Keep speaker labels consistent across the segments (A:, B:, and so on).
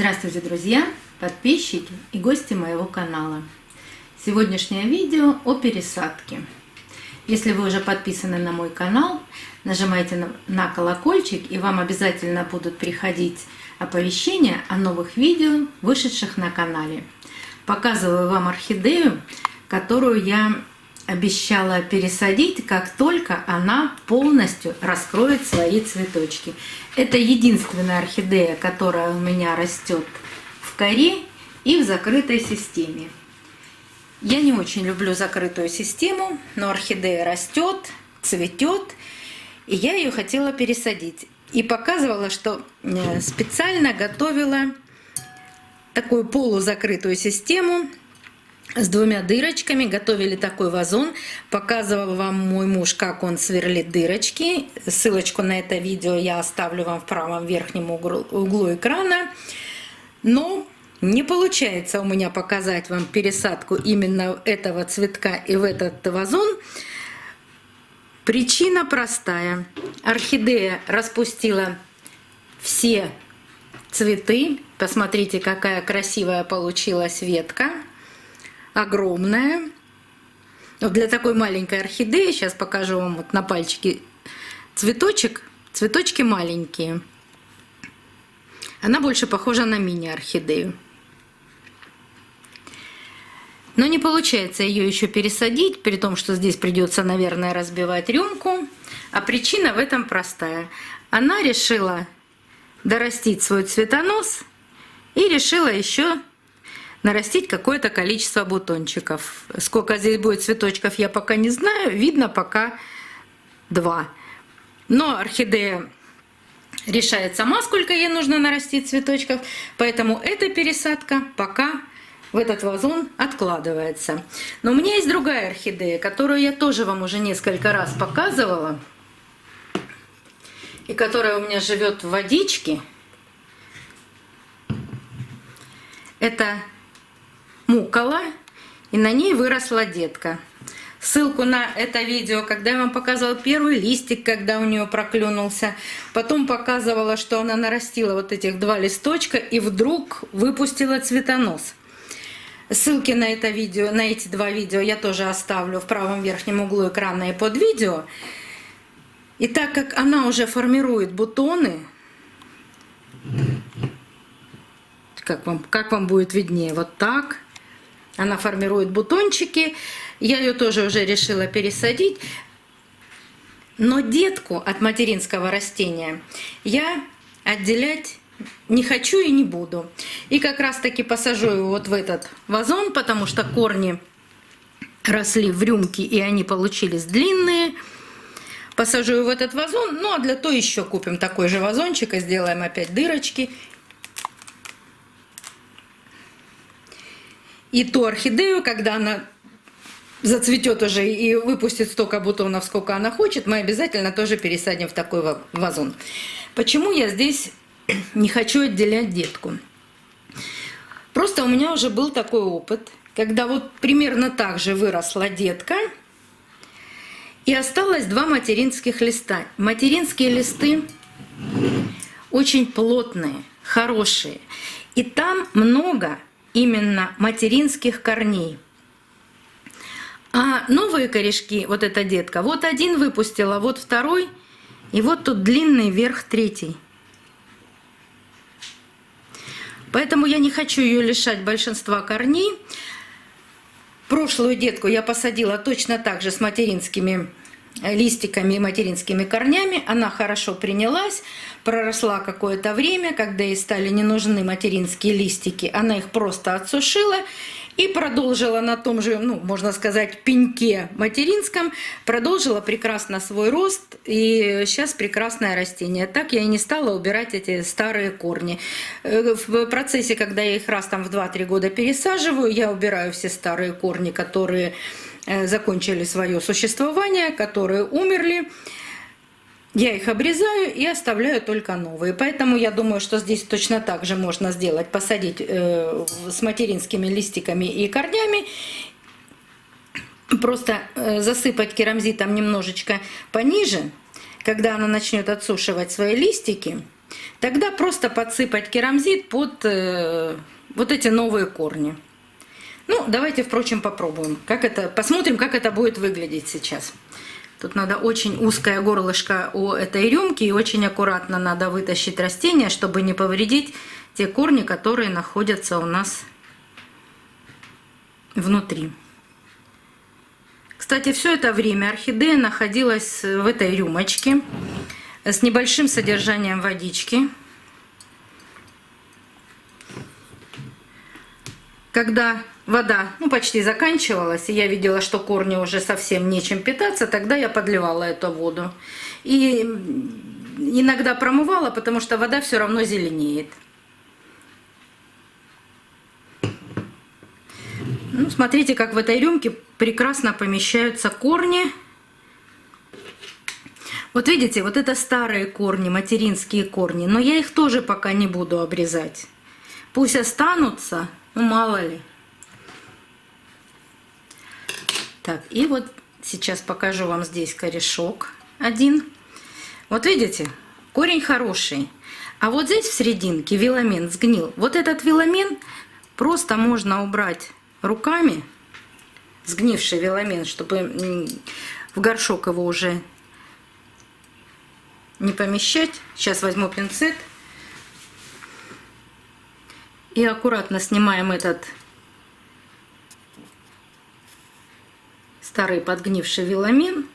A: Здравствуйте, друзья, подписчики и гости моего канала. Сегодняшнее видео о пересадке. Если вы уже подписаны на мой канал, нажимайте на колокольчик, и вам обязательно будут приходить оповещения о новых видео, вышедших на канале. Показываю вам орхидею, которую я обещала пересадить, как только она полностью раскроет свои цветочки. Это единственная орхидея, которая у меня растет в коре и в закрытой системе. Я не очень люблю закрытую систему, но орхидея растет, цветет, и я ее хотела пересадить. И показывала, что специально готовила такую полузакрытую систему с двумя дырочками, готовили такой вазон. Показывал вам мой муж, как он сверлит дырочки. Ссылочку на это видео я оставлю вам в правом верхнем углу экрана. Но не получается у меня показать вам пересадку именно этого цветка и в этот вазон. Причина простая. Орхидея распустила все цветы. Посмотрите, какая красивая получилась ветка. Огромная. Но для такой маленькой орхидеи, сейчас покажу вам вот на пальчике цветочек. Цветочки маленькие. Она больше похожа на мини-орхидею. Но не получается ее еще пересадить, при том, что здесь придется, наверное, разбивать рюмку. А причина в этом простая. Она решила дорастить свой цветонос и решила еще нарастить какое-то количество бутончиков. Сколько здесь будет цветочков, я пока не знаю. Видно пока 2. Но орхидея решает сама, сколько ей нужно нарастить цветочков. Поэтому эта пересадка пока в этот вазон откладывается. Но у меня есть другая орхидея, которую я тоже вам уже несколько раз показывала. И которая у меня живет в водичке. Это мукола, и на ней выросла детка. Ссылку на это видео, когда я вам показывала первый листик, когда у нее проклюнулся. Потом показывала, что она нарастила вот этих 2 листочка и вдруг выпустила цветонос. Ссылки на это видео, на эти 2 видео я тоже оставлю в правом верхнем углу экрана и под видео. И так как она уже формирует бутоны, как вам будет виднее, вот так. Она формирует бутончики. Я ее тоже уже решила пересадить. Но детку от материнского растения я отделять не хочу и не буду. И как раз таки посажу его вот в этот вазон, потому что корни росли в рюмке и они получились длинные. Посажу его в этот вазон. Ну а для того еще купим такой же вазончик и сделаем опять дырочки. И ту орхидею, когда она зацветет уже и выпустит столько бутонов, сколько она хочет, мы обязательно тоже пересадим в такой вазон. Почему я здесь не хочу отделять детку? Просто у меня уже был такой опыт, когда вот примерно так же выросла детка, и осталось 2 материнских листа. Материнские листы очень плотные, хорошие, и там много именно материнских корней. А новые корешки, вот эта детка, вот один выпустила, вот второй, и вот тут длинный вверх 3. Поэтому я не хочу ее лишать большинства корней. Прошлую детку я посадила точно так же с материнскими листиками и материнскими корнями. Она хорошо принялась, проросла какое-то время, когда ей стали не нужны материнские листики, она их просто отсушила и продолжила на том же, ну, можно сказать, пеньке материнском, продолжила прекрасно свой рост, и сейчас прекрасное растение. Так я и не стала убирать эти старые корни. В процессе, когда я их раз там в 2-3 года пересаживаю, я убираю все старые корни, которые закончили свое существование, которые умерли. Я их обрезаю и оставляю только новые. Поэтому я думаю, что здесь точно так же можно сделать, посадить с материнскими листиками и корнями. Просто засыпать керамзитом немножечко пониже. Когда она начнет отсушивать свои листики, Тогда просто подсыпать керамзит под вот эти новые корни. Ну, давайте, впрочем, попробуем. Посмотрим, как это будет выглядеть сейчас. Тут надо очень узкое горлышко у этой рюмки, и очень аккуратно надо вытащить растение, чтобы не повредить те корни, которые находятся у нас внутри. Кстати, все это время орхидея находилась в этой рюмочке с небольшим содержанием водички. Когда вода почти заканчивалась, и я видела, что корни уже совсем нечем питаться, тогда я подливала эту воду. И иногда промывала, потому что вода все равно зеленеет. Ну, смотрите, как в этой рюмке прекрасно помещаются корни. Вот видите, вот это старые корни, материнские корни, но я их тоже пока не буду обрезать. Пусть останутся, ну мало ли. Так, и вот сейчас покажу вам здесь корешок один. Вот видите, корень хороший. А вот здесь в серединке виламен сгнил. Вот этот виламен просто можно убрать руками, сгнивший виламен, чтобы в горшок его уже не помещать. Сейчас возьму пинцет и аккуратно снимаем этот старый подгнивший виламен.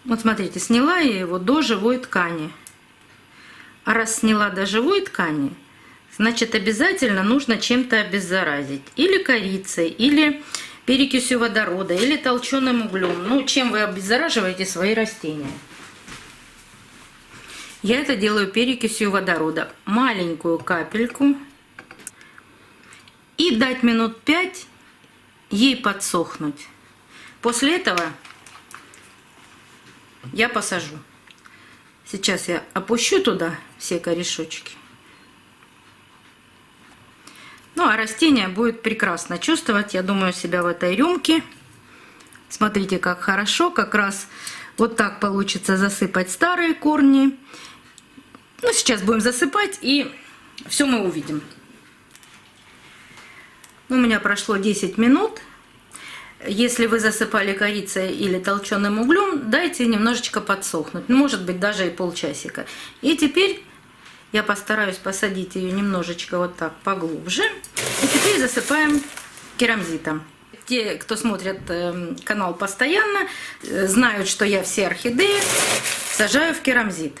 A: Вот смотрите, сняла я его до живой ткани. А раз сняла до живой ткани, значит, обязательно нужно чем-то обеззаразить. Или корицей, или перекисью водорода, или толченым углем. Ну, чем вы обеззараживаете свои растения. Я это делаю перекисью водорода. Маленькую капельку. И дать минут 5 ей подсохнуть. После этого я посажу. Сейчас я опущу туда все корешочки. Ну, а растение будет прекрасно чувствовать, я думаю, себя в этой рюмке. Смотрите, как хорошо. Как раз вот так получится засыпать старые корни. Ну, сейчас будем засыпать, и все мы увидим. У меня прошло 10 минут. Если вы засыпали корицей или толченым углем, дайте немножечко подсохнуть. Может быть, даже и полчасика. И теперь я постараюсь посадить ее немножечко вот так поглубже. И теперь засыпаем керамзитом. Те, кто смотрит канал постоянно, знают, что я все орхидеи сажаю в керамзит.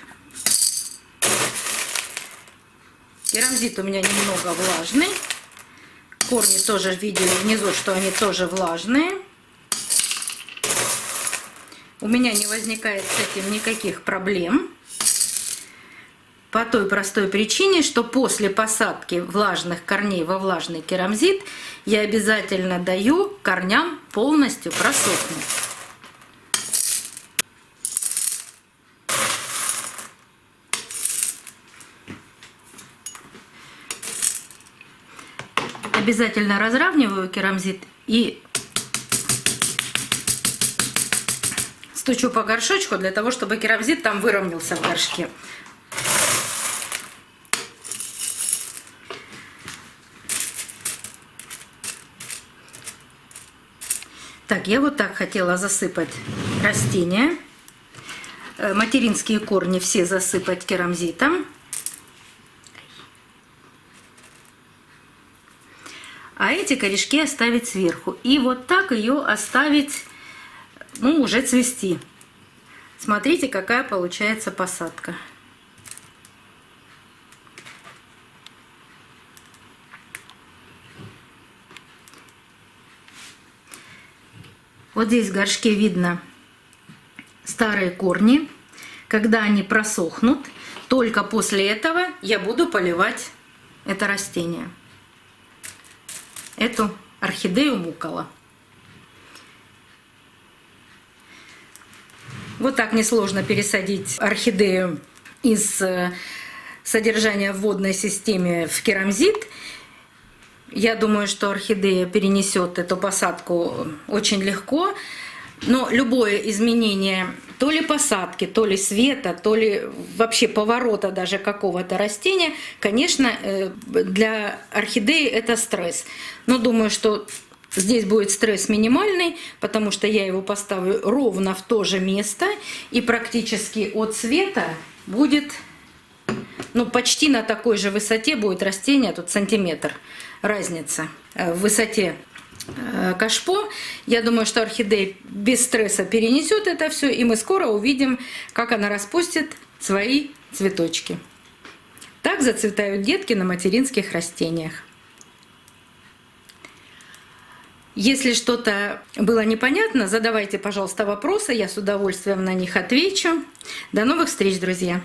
A: Керамзит у меня немного влажный. Корни тоже видели внизу, что они тоже влажные. У меня не возникает с этим никаких проблем. По той простой причине, что после посадки влажных корней во влажный керамзит я обязательно даю корням полностью просохнуть. Обязательно разравниваю керамзит и стучу по горшочку для того, чтобы керамзит там выровнялся в горшке. Так, я вот так хотела засыпать растения. Материнские корни все засыпать керамзитом. А эти корешки оставить сверху. И вот так ее оставить, ну, уже цвести. Смотрите, какая получается посадка. Вот здесь в горшке видно старые корни. Когда они просохнут, только после этого я буду поливать это растение. Эту орхидею мукола. Вот так несложно пересадить орхидею из содержание в водной системе в керамзит. Я думаю, что орхидея перенесет эту посадку очень легко. Но любое изменение то ли посадки, то ли света, то ли вообще поворота даже какого-то растения, конечно, для орхидеи это стресс. Но думаю, что здесь будет стресс минимальный, потому что я его поставлю ровно в то же место, и практически от света будет, ну, почти на такой же высоте будет растение, тут сантиметр разница в высоте кашпо. Я думаю, что орхидея без стресса перенесет это все, и мы скоро увидим, как она распустит свои цветочки. Так зацветают детки на материнских растениях. Если что-то было непонятно, задавайте, пожалуйста, вопросы, я с удовольствием на них отвечу. До новых встреч, друзья!